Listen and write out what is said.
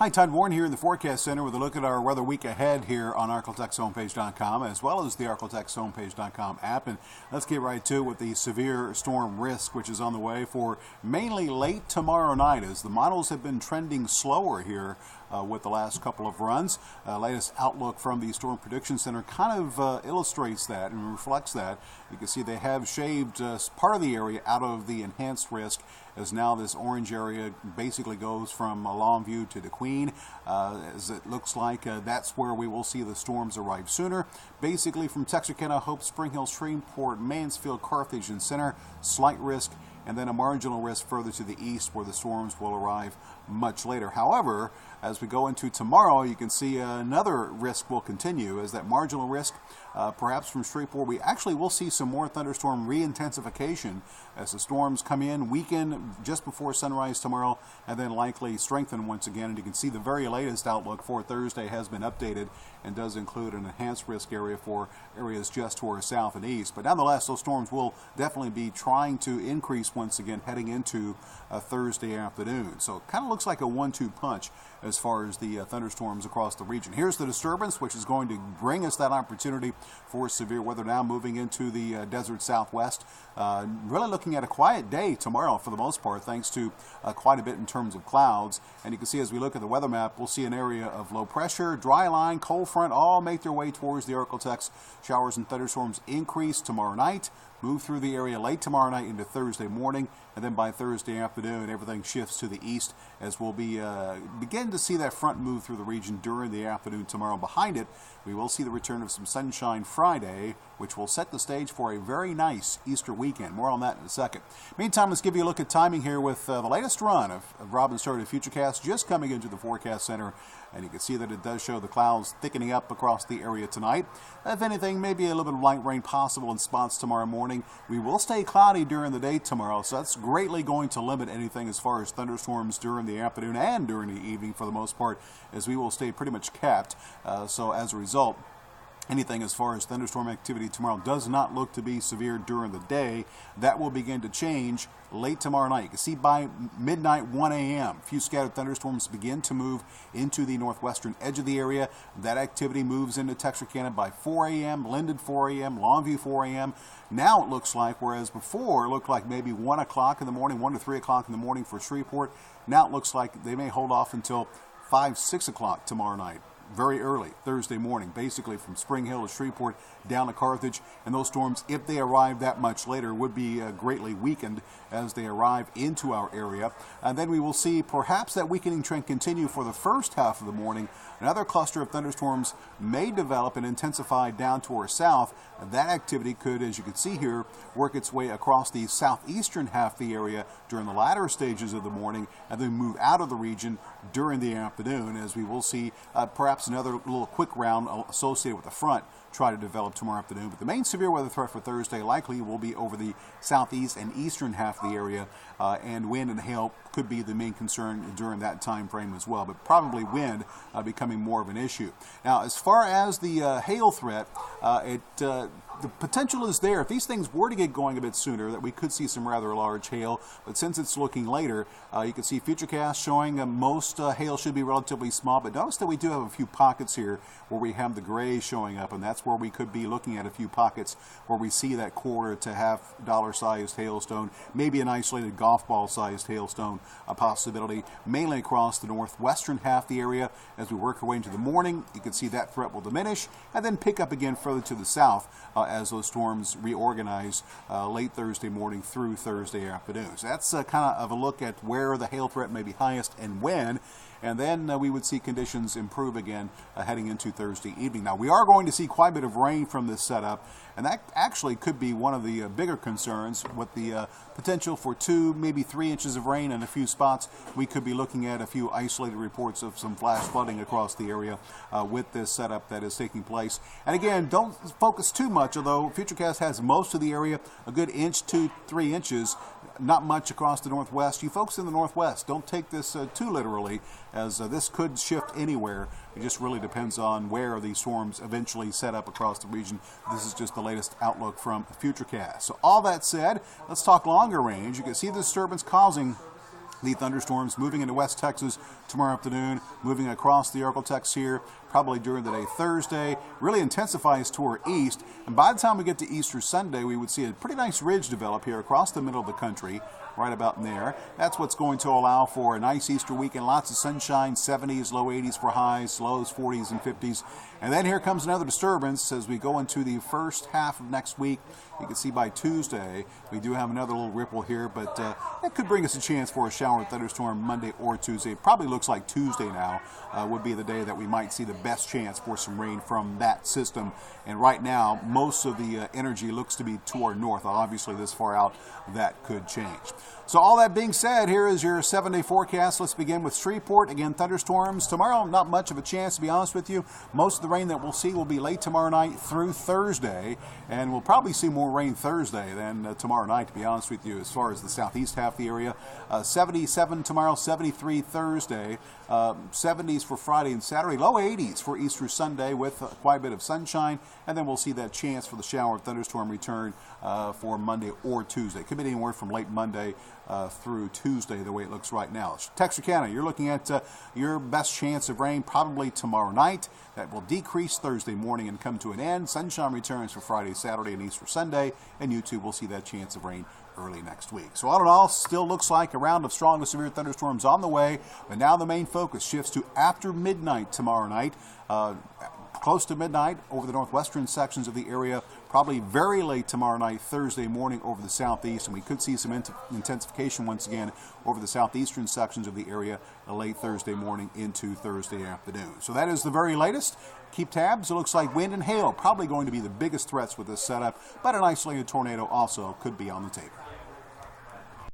Hi, Todd Warren here in the Forecast Center with a look at our weather week ahead here on ArkLaTexHomepage.com as well as the ArkLaTexHomepage.com app. And let's get right to it with the severe storm risk, which is on the way for mainly late tomorrow night as the models have been trending slower here with the last couple of runs. Latest outlook from the Storm Prediction Center kind of illustrates that and reflects that. You can see they have shaved part of the area out of the enhanced risk, as now this orange area basically goes from Longview to DeQueen, as it looks like that's where we will see the storms arrive sooner. Basically from Texarkana, Hope, Spring Hill, Shreveport, Mansfield, Carthage, and Center, slight risk, and then a marginal risk further to the east where the storms will arrive much later. However, as we go into tomorrow, you can see another risk will continue as that marginal risk, perhaps from Shreveport, we actually will see some more thunderstorm re-intensification as the storms come in, weaken just before sunrise tomorrow, and then likely strengthen once again. And you can see the very latest outlook for Thursday has been updated and does include an enhanced risk area for areas just to our south and east. But nonetheless, those storms will definitely be trying to increase once again heading into Thursday afternoon. So it kind of looks like a 1-2 punch as far as the thunderstorms across the region. Here's the disturbance, which is going to bring us that opportunity for severe weather now moving into the desert southwest. Really looking at a quiet day tomorrow for the most part, thanks to quite a bit in terms of clouds. And you can see as we look at the weather map, we'll see an area of low pressure, dry line, cold front, all make their way towards the Arklatex. Showers and thunderstorms increase tomorrow night, move through the area late tomorrow night into Thursday morning, and then by Thursday afternoon, everything shifts to the east as we'll begin to see that front move through the region during the afternoon tomorrow. Behind it, we will see the return of some sunshine Friday, which will set the stage for a very nice Easter weekend. More on that in a second. Meantime, let's give you a look at timing here with the latest run of Robin Started Futurecast just coming into the Forecast Center. And you can see that it does show the clouds thickening up across the area tonight. If anything, maybe a little bit of light rain possible in spots tomorrow morning. We will stay cloudy during the day tomorrow, so that's greatly going to limit anything as far as thunderstorms during the afternoon and during the evening for the most part, as we will stay pretty much capped. So as a result, anything as far as thunderstorm activity tomorrow does not look to be severe during the day. That will begin to change late tomorrow night. You can see by midnight, 1 a.m., a few scattered thunderstorms begin to move into the northwestern edge of the area. That activity moves into Texarkana by 4 a.m., Linden 4 a.m., Longview 4 a.m. Now it looks like, whereas before it looked like maybe 1 o'clock in the morning, 1 to 3 o'clock in the morning for Shreveport, now it looks like they may hold off until 5, 6 o'clock tomorrow night. Very early Thursday morning, basically from Spring Hill to Shreveport down to Carthage. And those storms, if they arrive that much later, would be greatly weakened as they arrive into our area. And then we will see perhaps that weakening trend continue for the first half of the morning. Another cluster of thunderstorms may develop and intensify down to our south. That activity could, as you can see here, work its way across the southeastern half of the area during the latter stages of the morning and then move out of the region during the afternoon, as we will see perhaps another little quick round associated with the front try to develop tomorrow afternoon. But the main severe weather threat for Thursday likely will be over the southeast and eastern half of the area, and wind and hail could be the main concern during that time frame as well, but probably wind becoming more of an issue. Now, as far as the hail threat, the potential is there. If these things were to get going a bit sooner, that we could see some rather large hail. But since it's looking later, you can see Futurecast showing most hail should be relatively small. But notice that we do have a few pockets here where we have the gray showing up, and that's where we could be looking at a few pockets where we see that quarter to half dollar sized hailstone, maybe an isolated golf ball sized hailstone, a possibility, mainly across the northwestern half of the area. As we work our way into the morning, you can see that threat will diminish and then pick up again further to the south as those storms reorganize late Thursday morning through Thursday afternoon. So that's kind of a look at where the hail threat may be highest and when. And then we would see conditions improve again heading into Thursday evening. Now, we are going to see quite a bit of rain from this setup, and that actually could be one of the bigger concerns with the potential for 2, maybe 3 inches of rain in a few spots. We could be looking at a few isolated reports of some flash flooding across the area with this setup that is taking place. And again, don't focus too much, although Futurecast has most of the area, a good inch to 3 inches, not much across the northwest. You folks in the northwest, don't take this too literally, as this could shift anywhere. It just really depends on where these storms eventually set up across the region. This is just the latest outlook from Futurecast. So all that said, let's talk longer range. You can see the disturbance causing The thunderstorms moving into West Texas tomorrow afternoon, moving across the Arklatex here, probably during the day Thursday, really intensifies toward east. And by the time we get to Easter Sunday, we would see a pretty nice ridge develop here across the middle of the country, right about in there. That's what's going to allow for a nice Easter weekend, lots of sunshine, 70s, low 80s for highs, lows 40s and 50s. And then here comes another disturbance as we go into the first half of next week. You can see by Tuesday, we do have another little ripple here, but that could bring us a chance for a shower or thunderstorm Monday or Tuesday. It probably looks like Tuesday now would be the day that we might see the best chance for some rain from that system. And right now, most of the energy looks to be toward north. Obviously, this far out, that could change. So all that being said, here is your 7-day forecast. Let's begin with Shreveport. Again, thunderstorms. Tomorrow, not much of a chance, to be honest with you. Most of the rain that we'll see will be late tomorrow night through Thursday, and we'll probably see more rain Thursday than tomorrow night, to be honest with you, as far as the southeast half of the area. 77 tomorrow, 73 Thursday, 70s for Friday and Saturday, low 80s for Easter Sunday with quite a bit of sunshine, and then we'll see that chance for the shower and thunderstorm return for Monday or Tuesday. Could be anywhere from late Monday through Tuesday, the way it looks right now. Texarkana, you're looking at your best chance of rain probably tomorrow night. That will decrease Thursday morning and come to an end. Sunshine returns for Friday, Saturday, and Easter Sunday, and you too will see that chance of rain early next week. So all in all, still looks like a round of strong to severe thunderstorms on the way, but now the main focus shifts to after midnight tomorrow night. Close to midnight over the northwestern sections of the area, probably very late tomorrow night, Thursday morning over the southeast, and we could see some intensification once again over the southeastern sections of the area late Thursday morning into Thursday afternoon. So that is the very latest. Keep tabs. It looks like wind and hail probably going to be the biggest threats with this setup, but an isolated tornado also could be on the table.